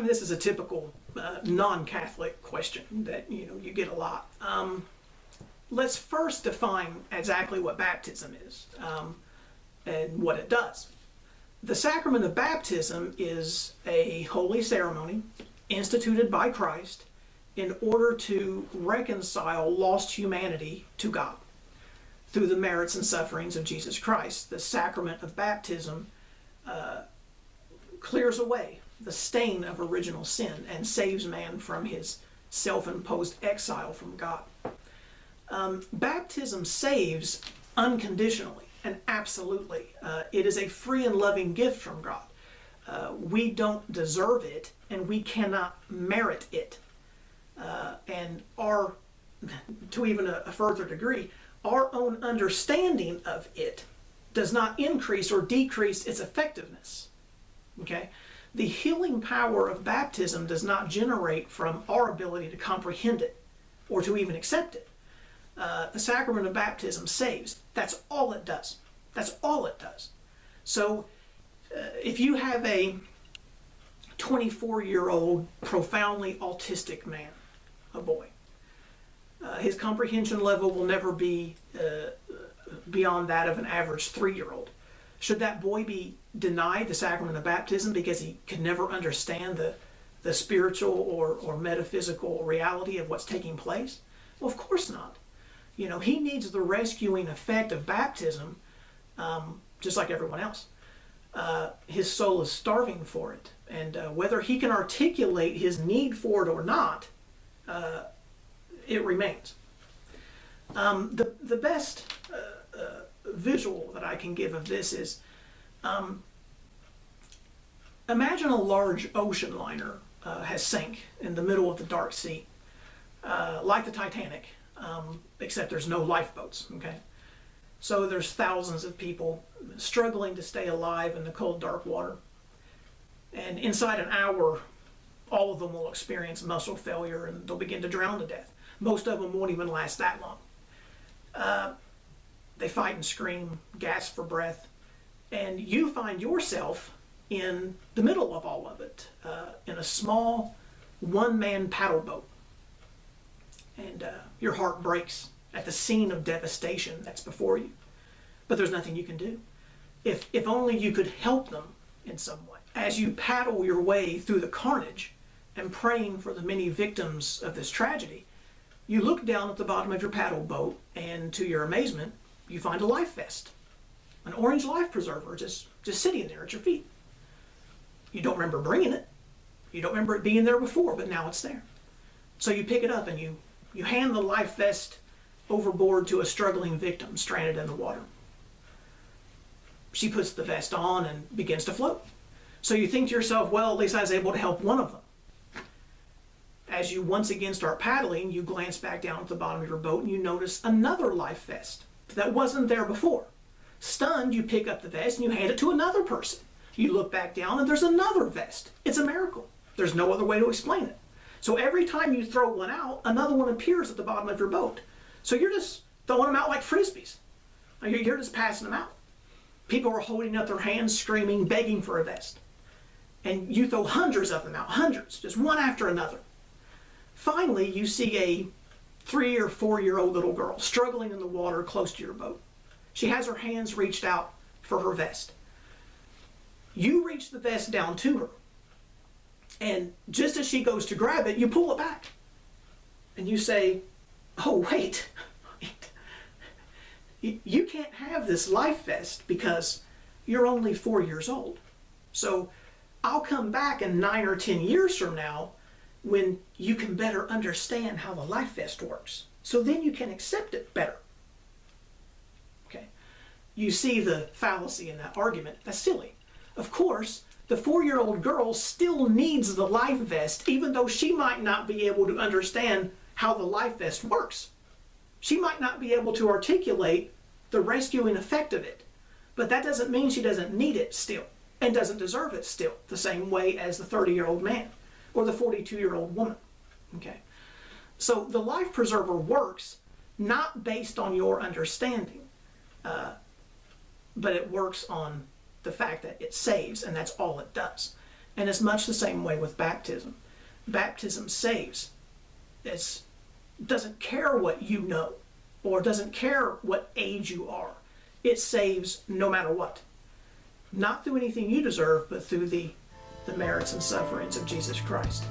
mean, this is a typical non-Catholic question that you get a lot. Let's first define exactly what baptism is and what it does. The sacrament of baptism is a holy ceremony instituted by Christ in order to reconcile lost humanity to God through the merits and sufferings of Jesus Christ. The sacrament of baptism clears away the stain of original sin and saves man from his self-imposed exile from God. Baptism saves unconditionally and absolutely. It is a free and loving gift from God. We don't deserve it, and we cannot merit it. And to even a further degree, our own understanding of it does not increase or decrease its effectiveness. Okay? The healing power of baptism does not generate from our ability to comprehend it or to even accept it. The sacrament of baptism saves. That's all it does. That's all it does. So if you have a 24-year-old profoundly autistic man, a boy, his comprehension level will never be beyond that of an average 3-year-old. Should that boy be denied the sacrament of baptism because he could never understand the spiritual or metaphysical reality of what's taking place? Well, of course not. He needs the rescuing effect of baptism, just like everyone else. His soul is starving for it. And whether he can articulate his need for it or not, it remains. The best visual that I can give of this is, imagine a large ocean liner has sank in the middle of the dark sea, like the Titanic, except there's no lifeboats, okay? So there's thousands of people struggling to stay alive in the cold, dark water. And inside an hour, all of them will experience muscle failure and they'll begin to drown to death. Most of them won't even last that long. They fight and scream, gasp for breath, and you find yourself in the middle of all of it, in a small one-man paddle boat. And your heart breaks at the scene of devastation that's before you. But there's nothing you can do. If only you could help them in some way. As you paddle your way through the carnage and praying for the many victims of this tragedy, you look down at the bottom of your paddle boat, and to your amazement, you find a life vest, an orange life preserver just sitting there at your feet. You don't remember bringing it. You don't remember it being there before, but now it's there. So you pick it up and you hand the life vest overboard to a struggling victim stranded in the water. She puts the vest on and begins to float. So you think to yourself, well, at least I was able to help one of them. As you once again start paddling, you glance back down at the bottom of your boat and you notice another life vest that wasn't there before. Stunned, you pick up the vest and you hand it to another person. You look back down and there's another vest. It's a miracle. There's no other way to explain it. So every time you throw one out, another one appears at the bottom of your boat. So you're just throwing them out like frisbees. You're just passing them out. People are holding up their hands, screaming, begging for a vest. And you throw hundreds of them out, hundreds, just one after another. Finally, you see a 3 or 4-year-old little girl struggling in the water close to your boat. She has her hands reached out for her vest. You reach the vest down to her. And just as she goes to grab it, you pull it back. And you say, oh, wait. You can't have this life vest because you're only 4 years old. So I'll come back in 9 or 10 years from now when you can better understand how the life vest works. So then you can accept it better. Okay? You see the fallacy in that argument. That's silly. Of course, the 4-year-old girl still needs the life vest, even though she might not be able to understand how the life vest works. She might not be able to articulate the rescuing effect of it. But that doesn't mean she doesn't need it still and doesn't deserve it still, the same way as the 30-year-old man or the 42-year-old woman. Okay? So the life preserver works not based on your understanding, but it works on the fact that it saves, and that's all it does. And it's much the same way with baptism. Baptism saves. It doesn't care what you know, or doesn't care what age you are. It saves no matter what. Not through anything you deserve, but through the merits and sufferings of Jesus Christ.